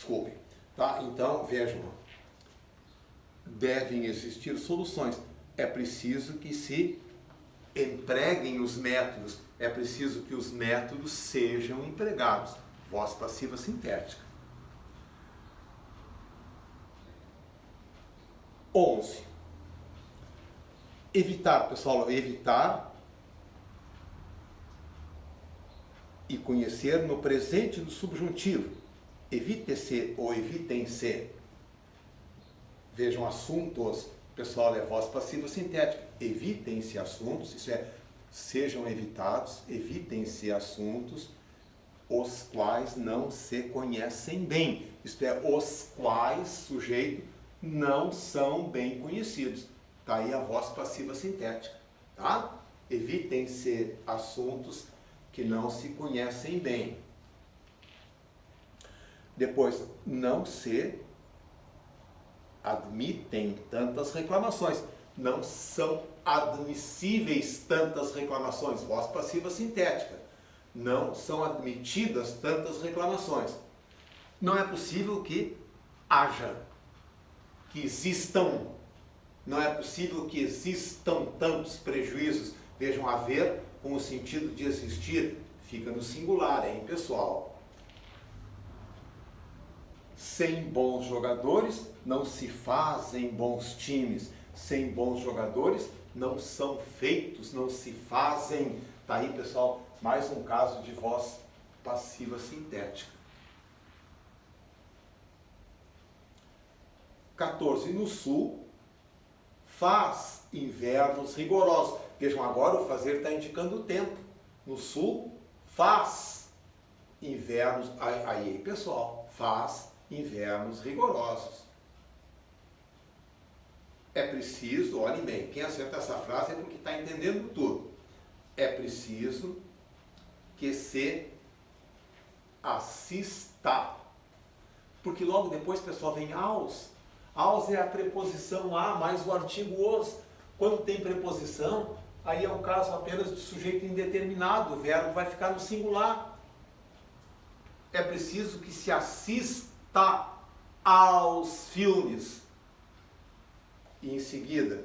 Desculpem. Tá? Então, vejam, devem existir soluções. É preciso que se empreguem os métodos, é preciso que os métodos sejam empregados. Voz passiva sintética. 11. Evitar, pessoal, evitar e conhecer no presente do subjuntivo. Evite-se ou evitem-se. Vejam, assuntos, pessoal, é voz passiva sintética. Evitem-se assuntos, isso é, sejam evitados, evitem-se assuntos os quais não se conhecem bem. Isto é, os quais, sujeito, não são bem conhecidos. Está aí a voz passiva sintética. Tá? Evitem-se assuntos que não se conhecem bem. Depois, não se admitem tantas reclamações. Não são admissíveis tantas reclamações. Voz passiva sintética. Não são admitidas tantas reclamações. Não é possível que haja, que existam. Não é possível que existam tantos prejuízos. Vejam, haver com o sentido de existir fica no singular, hein, pessoal? Sem bons jogadores não se fazem bons times. Sem bons jogadores não são feitos, não se fazem. Tá aí, pessoal, mais um caso de voz passiva sintética. 14. No sul, faz invernos rigorosos. Vejam, agora o fazer está indicando o tempo. No sul, faz invernos... Aí, pessoal, faz invernos rigorosos. É preciso, olhem bem, quem acerta essa frase é porque está entendendo tudo. É preciso que se assista. Porque logo depois, pessoal, vem aos. Aos é a preposição a mais o artigo os. Quando tem preposição, aí é um caso apenas de sujeito indeterminado. O verbo vai ficar no singular. É preciso que se assista aos filmes. E em seguida,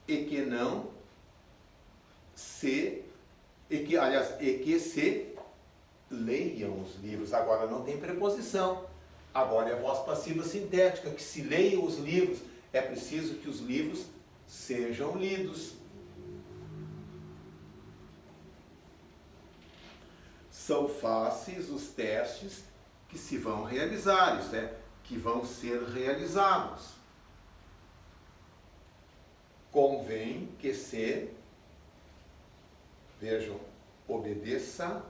e que não se, e que se leiam os livros. Agora não tem preposição. Agora é voz passiva sintética, que se leiam os livros. É preciso que os livros sejam lidos. São fáceis os testes que se vão realizar, isto é, que vão ser realizados. Convém que se, vejam, obedeça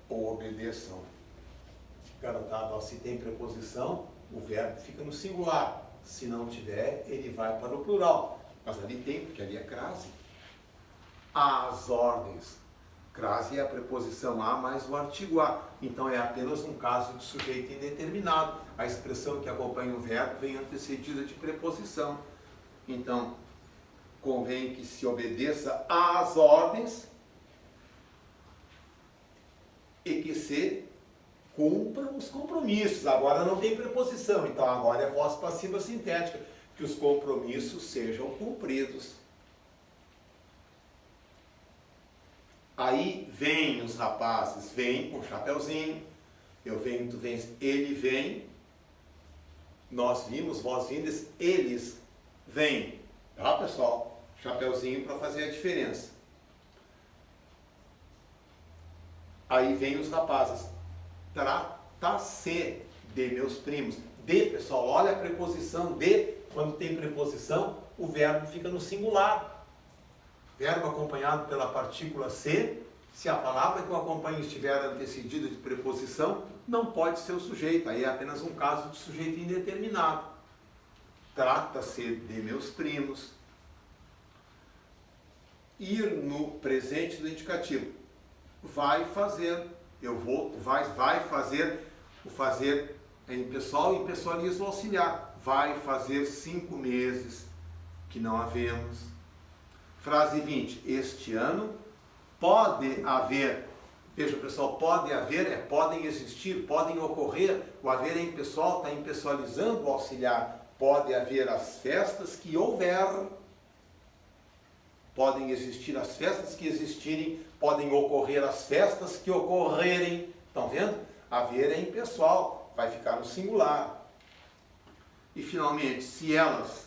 ou obedeçam. Garotada, se tem preposição, o verbo fica no singular. Se não tiver, ele vai para o plural. Mas ali tem, porque ali é crase. Às ordens. Crase é a preposição a mais o artigo a. Então é apenas um caso de sujeito indeterminado. A expressão que acompanha o verbo vem antecedida de preposição. Então, convém que se obedeça às ordens e que se cumpram os compromissos. Agora não tem preposição, então agora é voz passiva sintética, que os compromissos sejam cumpridos. Aí vem os rapazes, vem com chapeuzinho, eu venho, tu vens, ele vem, nós vimos, vós vindes, eles vêm. Tá, pessoal? Chapeuzinho para fazer a diferença. Aí vem os rapazes. Trata-se de meus primos. De, pessoal, olha a preposição de. Quando tem preposição, o verbo fica no singular. Verbo acompanhado pela partícula se. Se a palavra que o acompanha estiver antecedida de preposição, não pode ser o sujeito. Aí é apenas um caso de sujeito indeterminado. Trata-se de meus primos. Ir no presente do indicativo. Vai fazer. Eu vou, tu vais, vai fazer. O fazer é impessoal e impessoaliza o auxiliar. Vai fazer 5 meses que não havemos. Frase 20. Este ano pode haver Veja, pessoal, pode haver, podem existir, podem ocorrer. O haver é impessoal, está impessoalizando o auxiliar. Pode haver as festas que houver. Podem existir as festas que existirem. Podem ocorrer as festas que ocorrerem. Estão vendo? Haver é impessoal, vai ficar no singular. E finalmente, se elas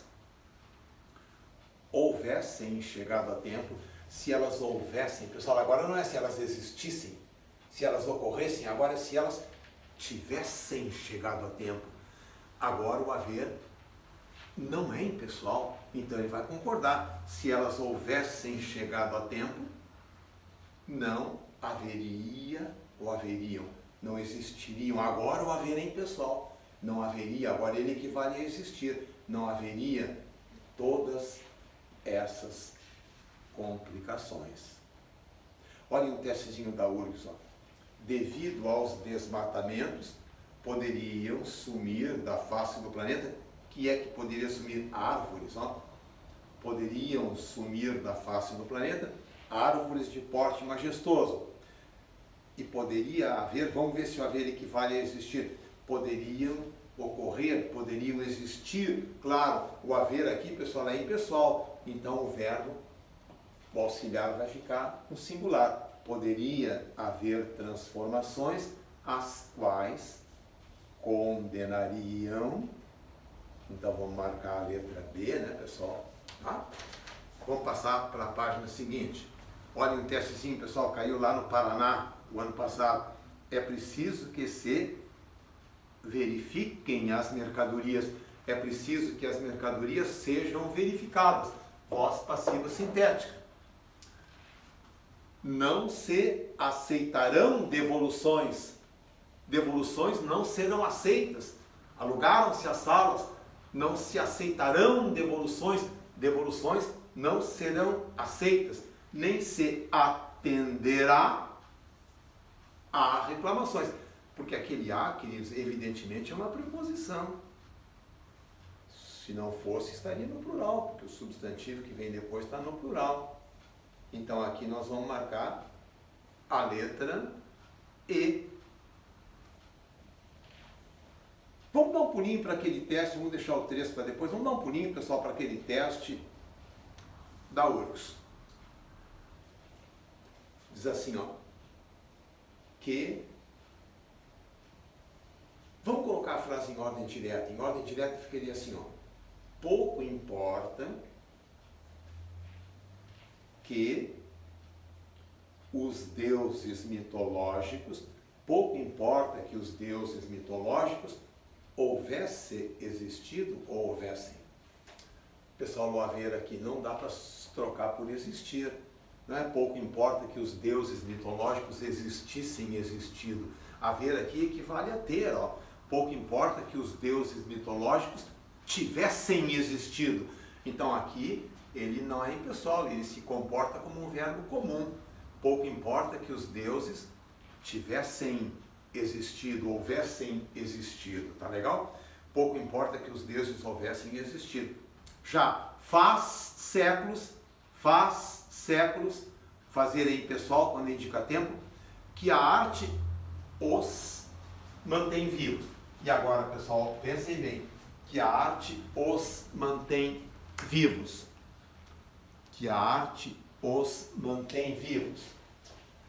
houvessem chegado a tempo, se elas houvessem, pessoal, agora não é se elas existissem, se elas ocorressem, agora é se elas tivessem chegado a tempo. Agora o haver não é impessoal, então ele vai concordar. Se elas houvessem chegado a tempo, não haveria ou haveriam, não existiriam. Agora o haver é impessoal, não haveria, agora ele equivale a existir, não haveria todas essas complicações. Olhem o testezinho da URGS, ó. Devido aos desmatamentos, poderiam sumir da face do planeta. Que é que poderia sumir? Árvores, ó. Poderiam sumir da face do planeta árvores de porte majestoso. E poderia haver, vamos ver se o haver equivale a existir. Poderiam ocorrer, poderiam existir. Claro, o haver aqui, pessoal, é impessoal. Então o verbo, o auxiliar vai ficar no singular. Poderia haver transformações, as quais condenariam. Então vamos marcar a letra B, né, pessoal? Tá? Vamos passar para a página seguinte. Olhem um testezinho, pessoal, caiu lá no Paraná o ano passado. É preciso que se verifiquem as mercadorias. É preciso que as mercadorias sejam verificadas. Voz passiva sintética. Não se aceitarão devoluções. Devoluções não serão aceitas. Alugaram-se as salas, não se aceitarão devoluções. Devoluções não serão aceitas. Nem se atenderá a reclamações. Porque aquele a, queridos, evidentemente é uma preposição. Se não fosse, estaria no plural, porque o substantivo que vem depois está no plural. Então aqui nós vamos marcar a letra E. Vamos dar um pulinho para aquele teste, vamos deixar o 3 para depois. Vamos dar um pulinho, pessoal, para aquele teste da URGS. Diz assim, ó, que... Vamos colocar a frase em ordem direta. Em ordem direta ficaria assim, ó. Pouco importa que os deuses mitológicos, pouco importa que os deuses mitológicos houvesse existido ou houvessem. Pessoal, o haver aqui não dá para trocar por existir. Não é pouco importa que os deuses mitológicos existissem existido. Haver aqui equivale a ter, ó. Pouco importa que os deuses mitológicos tivessem existido. Então aqui ele não é impessoal, ele se comporta como um verbo comum. Pouco importa que os deuses tivessem existido, houvessem existido, tá legal? Pouco importa que os deuses houvessem existido. Já faz séculos, fazer é impessoal quando indica tempo, que a arte os mantém vivos. E agora, pessoal, pensem bem, que a arte os mantém vivos. Que a arte os mantém vivos.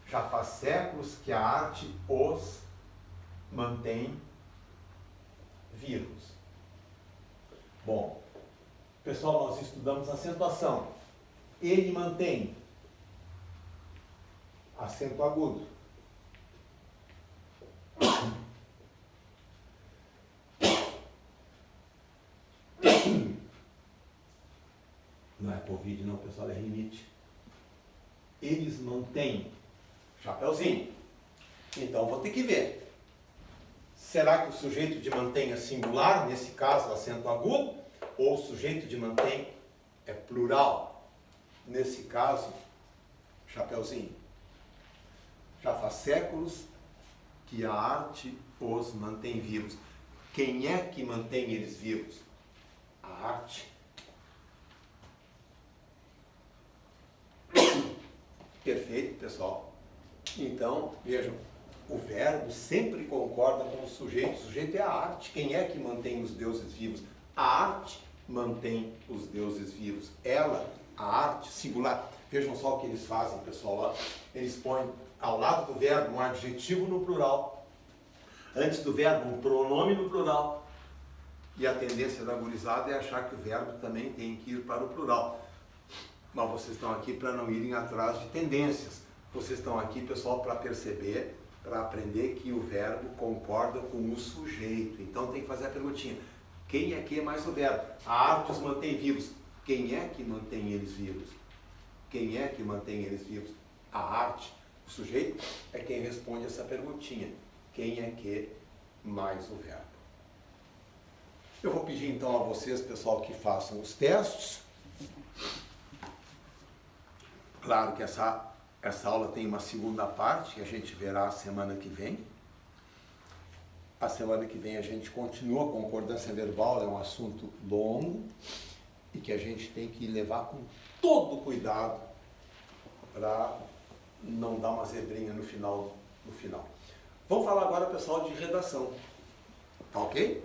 Já faz séculos que a arte os mantém vivos. Bom, pessoal, nós estudamos acentuação. Ele mantém acento agudo. Não é Covid não, pessoal, é rinite. Eles mantêm chapeuzinho. Então vou ter que ver. Será que o sujeito de mantém é singular, nesse caso acento agudo, ou o sujeito de mantém é plural? Nesse caso, chapeuzinho. Já faz séculos que a arte os mantém vivos. Quem é que mantém eles vivos? A arte. Perfeito, pessoal. Então, vejam, o verbo sempre concorda com o sujeito. O sujeito é a arte. Quem é que mantém os deuses vivos? A arte mantém os deuses vivos. Ela, a arte singular. Vejam só o que eles fazem, pessoal, lá. Eles põem ao lado do verbo um adjetivo no plural. Antes do verbo, um pronome no plural. E a tendência da gurizada é achar que o verbo também tem que ir para o plural. Mas vocês estão aqui para não irem atrás de tendências. Vocês estão aqui, pessoal, para perceber, para aprender que o verbo concorda com o sujeito. Então tem que fazer a perguntinha. Quem é que é mais o verbo? A arte os mantém vivos. Quem é que mantém eles vivos? Quem é que mantém eles vivos? A arte. O sujeito é quem responde essa perguntinha. Quem é que mais o verbo? Eu vou pedir então a vocês, pessoal, que façam os testes. Claro que essa aula tem uma segunda parte que a gente verá a semana que vem. A semana que vem a gente continua. A concordância verbal é um assunto longo e que a gente tem que levar com todo cuidado para não dar uma zebrinha no final. Vamos falar agora, pessoal, de redação. Tá ok?